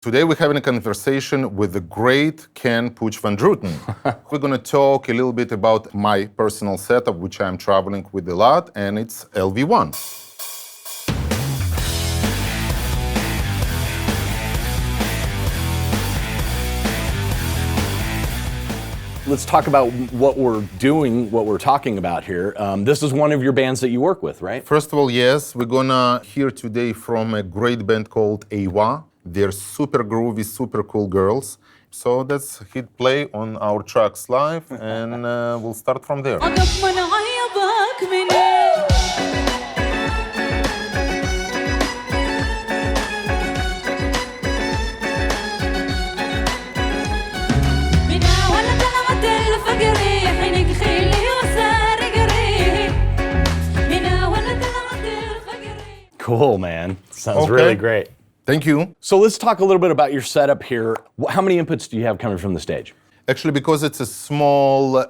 Today we're having a conversation with the great Ken Pooch van Druten. We're going to talk a little bit about my personal setup, which I'm traveling with a lot, and it's LV1. Let's talk about what we're doing, what we're talking about here. This is one of your bands that you work with, right? First of all, yes, we're gonna hear today from a great band called eMo. They're super groovy, super cool girls. So let's hit play on our tracks live, and we'll start from there. Cool, man. Sounds really great. Thank you. So let's talk a little bit about your setup here. How many inputs do you have coming from the stage? Actually, because it's a small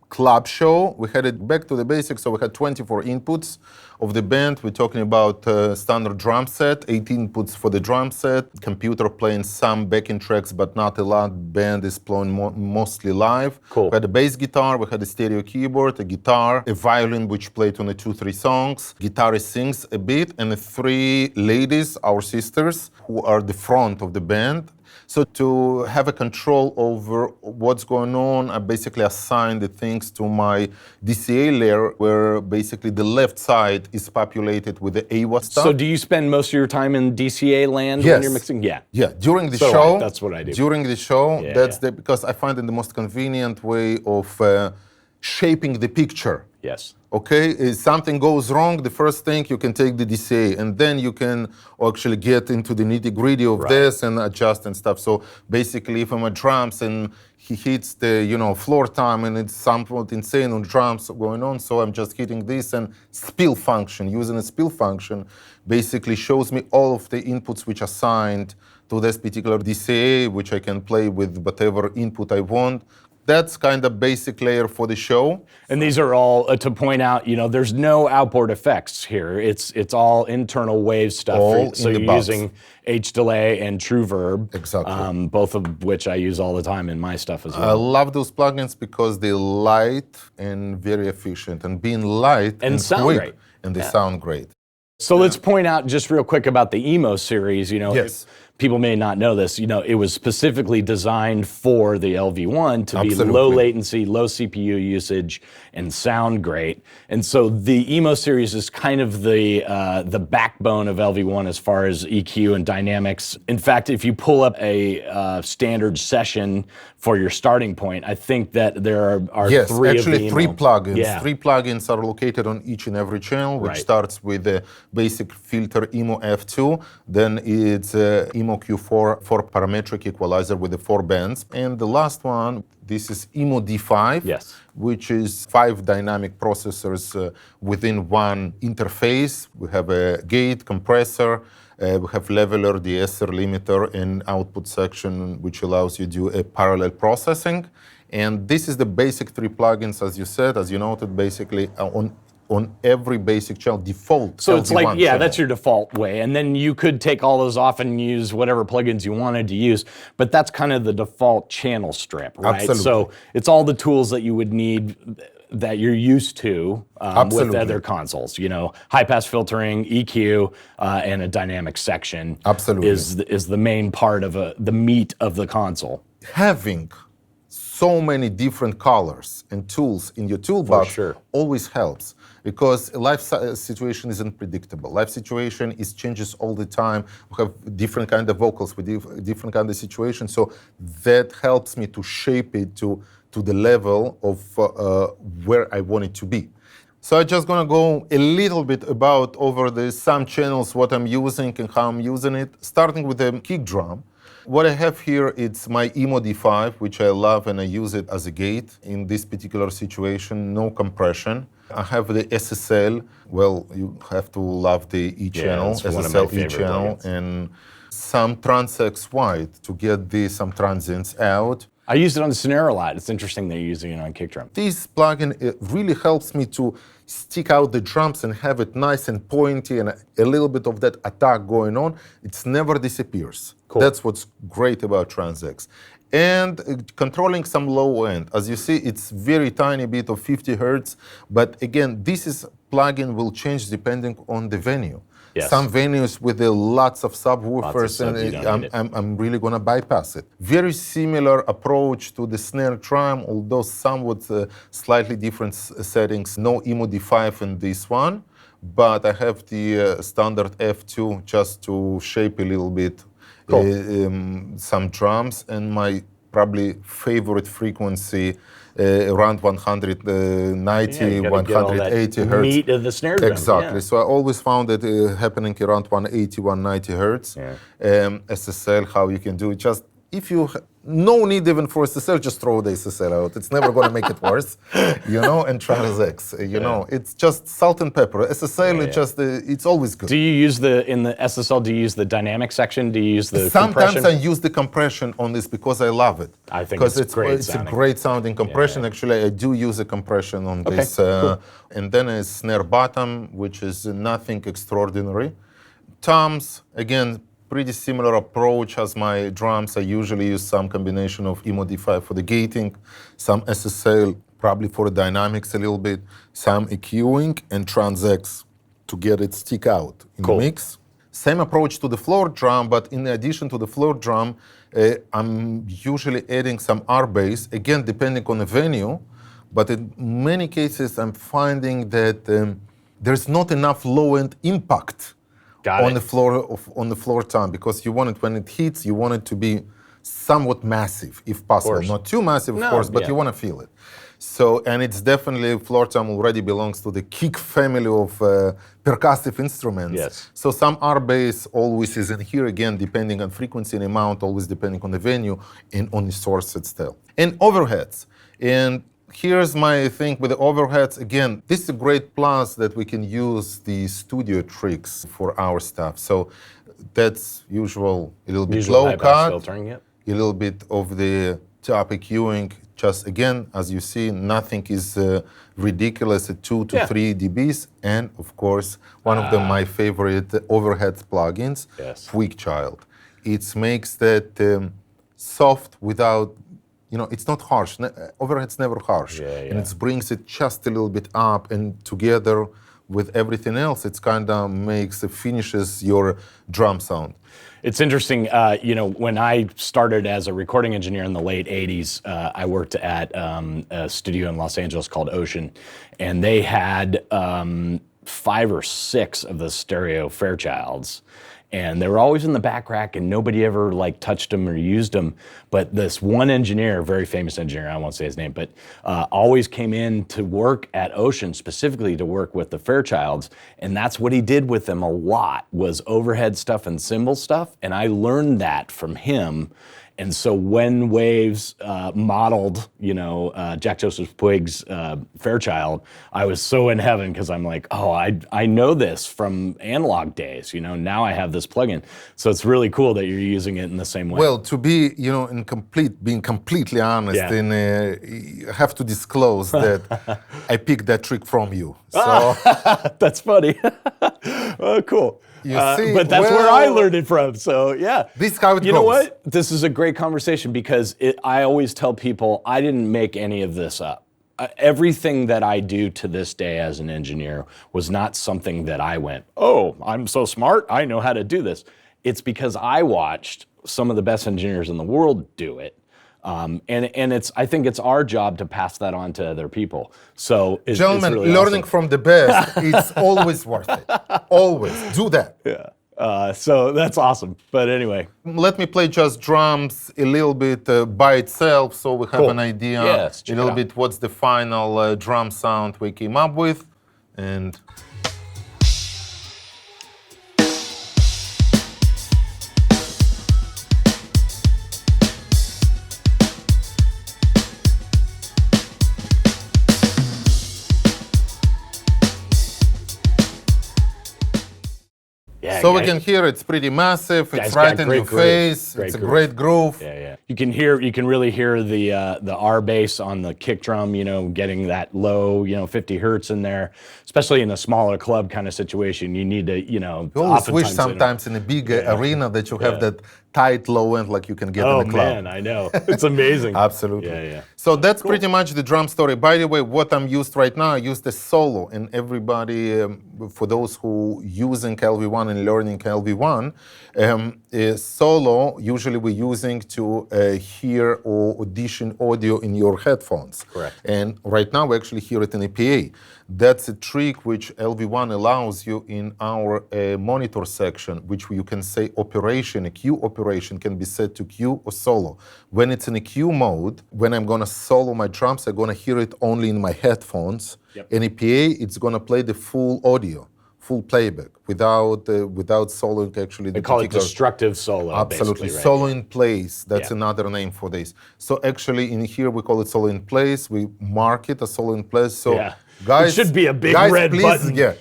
club show, we had it back to the basics, so we had 24 inputs of the band. We're talking about standard drum set, 18 inputs for the drum set, computer playing some backing tracks, but not a lot. Band is playing mostly live. Cool. We had a bass guitar, we had a stereo keyboard, a guitar, a violin which played on the 2-3 songs, guitarist sings a bit, and the 3 ladies, our sisters, who are the front of the band. So to have a control over what's going on, I basically assign the things to my DCA layer, where basically the left side is populated with the AWA stuff. So do you spend most of your time in DCA land Yes. when you're mixing? Yeah. Yeah, during the So do show. I. That's what I do. During the show, Yeah, that's yeah. because I find it the most convenient way of shaping the picture. Yes. Okay, if something goes wrong, the first thing you can take the DCA, and then you can actually get into the nitty-gritty of this and adjust and stuff. So basically, if I'm at drums and he hits the floor time and it's somewhat insane on drums going on, so I'm just hitting this, and spill function, using a spill function, basically shows me all of the inputs which are assigned to this particular DCA, which I can play with whatever input I want. That's kind of basic layer for the show. And these are all, to point out, there's no outboard effects here. It's all internal wave stuff. All So in the you're box. using H-delay and True Verb. Exactly. Both of which I use all the time in my stuff as I well. love those plugins because they're light and very efficient. And being light And sound quick, great. and they sound great. So let's point out just real quick about the eMo-series. Yes. People may not know this. It was specifically designed for the LV1 to Absolutely. be low latency, low CPU usage, and sound great. And so the eMo-series is kind of the backbone of LV1 as far as EQ and dynamics. In fact, if you pull up a standard session for your starting point, I think that there are Yes, 3 actually of the 3 eMo. plugins. Yeah. 3 plugins are located on each and every channel, which Right. starts with the basic filter eMo F2, then it's eMo Q4 for parametric equalizer with the 4 bands, and the last one, this is eMo D5, Yes. which is 5 dynamic processors within one interface. We have a gate, compressor, we have leveler, de-esser, limiter, and output section, which allows you to do a parallel processing. And this is the basic 3 plugins, as you said, as you noted, basically on every basic channel, default. So it's LV1 like, yeah, channel. that's your default way. And then you could take all those off and use whatever plugins you wanted to use, but that's kind of the default channel strip, right? Absolutely. So it's all the tools that you would need that you're used to with Absolutely. other consoles. High pass filtering, EQ, and a dynamic section. Absolutely. is the main part of the meat of the console. Having so many different colors and tools in your toolbox sure. always helps, because life situation isn't predictable. Life situation changes all the time. We have different kind of vocals with different kind of situations, so that helps me to shape it to the level of where I want it to be. So I'm just gonna go a little bit about over some channels, what I'm using and how I'm using it, starting with the kick drum. What I have here, it's my eMo D5, which I love, and I use it as a gate in this particular situation, no compression. I have the SSL. Well, you have to love the E channel, it's one of my SSL E favorite channel, plugins. and some Trans-X White to get some transients out. I use it on the snare a lot. It's interesting that you're using it on kick drum. This plugin, it really helps me to stick out the drums and have it nice and pointy and a little bit of that attack going on. It never disappears. Cool. That's what's great about Trans-X. And controlling some low end. As you see, it's very tiny bit of 50 hertz, but again, this plugin will change depending on the venue. Yes. Some venues with lots of subwoofers, I'm really gonna bypass it. Very similar approach to the snare drum, although somewhat slightly different settings. No eMo-D5 in this one, but I have the standard F2 just to shape a little bit. Cool. Some drums, and my probably favorite frequency around 190, 180 hertz. Meat of the snare drum. Exactly. Yeah. So I always found it happening around 180, 190 hertz. Yeah. SSL, how you can do it. Just if you no need even for SSL, just throw the SSL out. It's never going to make it worse, And Trans-X, it's just salt and pepper. SSL, it's always good. Do you use in the SSL? Do you use the dynamic section? Do you use the Sometimes compression? I use the compression on this because I love it. I think it's great. It's a great sounding compression. Actually, I do use a compression on this, cool. And then a snare bottom, which is nothing extraordinary. Toms, again, pretty similar approach as my drums. I usually use some combination of eMo-D5 for the gating, some SSL probably for the dynamics a little bit, some EQing, and Trans-X to get it stick out in the mix. Same approach to the floor drum, but in addition to the floor drum, I'm usually adding some R-bass, again, depending on the venue, but in many cases, I'm finding that there's not enough low-end impact on the floor tom, because you want it, when it hits, you want it to be somewhat massive, if possible. Not too massive, of course, but you want to feel it. So, and it's definitely, floor tom already belongs to the kick family of percussive instruments. Yes. So some R-bass always is in here, again, depending on frequency and amount, always depending on the venue and on the source itself. And overheads. And here's my thing with the overheads. Again, this is a great plus that we can use the studio tricks for our stuff. So that's usual, a little bit low cut, filtering, a little bit of the top EQing. Just again, as you see, nothing is ridiculous at 2 to 3 dBs. And of course, one of my favorite overheads plugins, Tweak Child. It makes that soft without, it's not harsh. Overhead's never harsh. And it brings it just a little bit up, and together with everything else, it kind of finishes your drum sound. It's interesting, when I started as a recording engineer in the late 80s, I worked at a studio in Los Angeles called Ocean, and they had 5 or 6 of the stereo Fairchilds. And they were always in the back rack, and nobody ever touched them or used them. But this one engineer, a very famous engineer, I won't say his name, but always came in to work at Ocean, specifically to work with the Fairchilds. And that's what he did with them a lot, was overhead stuff and cymbal stuff. And I learned that from him. And so when Waves modeled, Jack Joseph Puig's Fairchild, I was so in heaven, because I'm like, oh, I know this from analog days. Now I have this plugin. So it's really cool that you're using it in the same way. Well, to be, being completely honest, and I have to disclose that I picked that trick from you. So that's funny. Oh, cool. You see, but that's where I learned it from. So yeah, this is how it goes. You know what? This is a great conversation, because I always tell people I didn't make any of this up. Everything that I do to this day as an engineer was not something that I went, oh, I'm so smart, I know how to do this. It's because I watched some of the best engineers in the world do it. And I think it's our job to pass that on to other people. So gentlemen, really learning awesome. from the best, it's always worth it. Always do that. Yeah. So that's awesome. But anyway, let me play just drums a little bit by itself, so we have an idea a little bit what's the final drum sound we came up with. And So we can hear it's pretty massive. It's Guy's right got in great your groove. face. Great It's a groove. great groove. Yeah. You can really hear the R bass on the kick drum, you know, getting that low, you know, 50 hertz in there, especially in a smaller club kind of situation. You need to, you know, You always wish oftentimes sometimes in a big arena that you have that tight low end like you can get in Oh a club. man, I know. It's amazing. Absolutely. Yeah. So that's pretty much the drum story. By the way, what I'm used right now, I use the solo, and everybody, for those who using LV1 and learning LV1, solo usually we're using to hear or audition audio in your headphones. Correct. And right now we actually hear it in a PA. That's a trick which LV1 allows you in our monitor section, which you can say operation, a Q operation can be set to Q or solo. When it's in a Q mode, when I'm gonna solo my drums, I'm gonna hear it only in my headphones. Yep. In a PA, it's gonna play the full audio, full playback, without soloing actually the They call it particular. destructive solo. Absolutely, Right? solo in place. That's Yeah. another name for this. So actually, in here we call it solo in place. We mark it as solo in place. So Yeah. guys, It should be a big guys, red please, button. Yeah,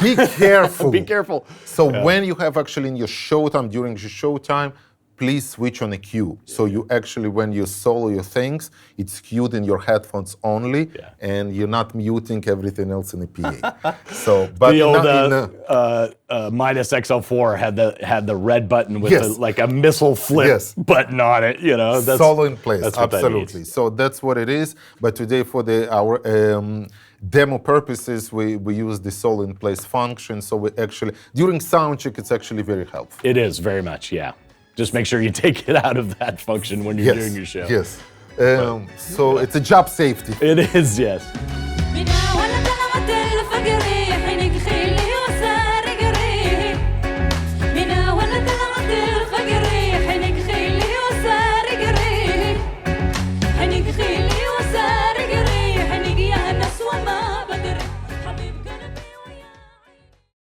be careful. Be careful. So when you have actually in your showtime, during your showtime, please switch on a Q. So you actually, when you solo your things, it's cued in your headphones only, and you're not muting everything else in the PA. So, but The old Midas XL4 had the red button with Yes. like a missile flip button on it. You know, that's solo in place, that's what that absolutely. means. So that's what it is. But today, for our demo purposes, we use the solo in place function. So we actually, during sound check, it's actually very helpful. It is very much, yeah. Just make sure you take it out of that function when you're doing your show. Yes. So it's a job safety. It is, yes.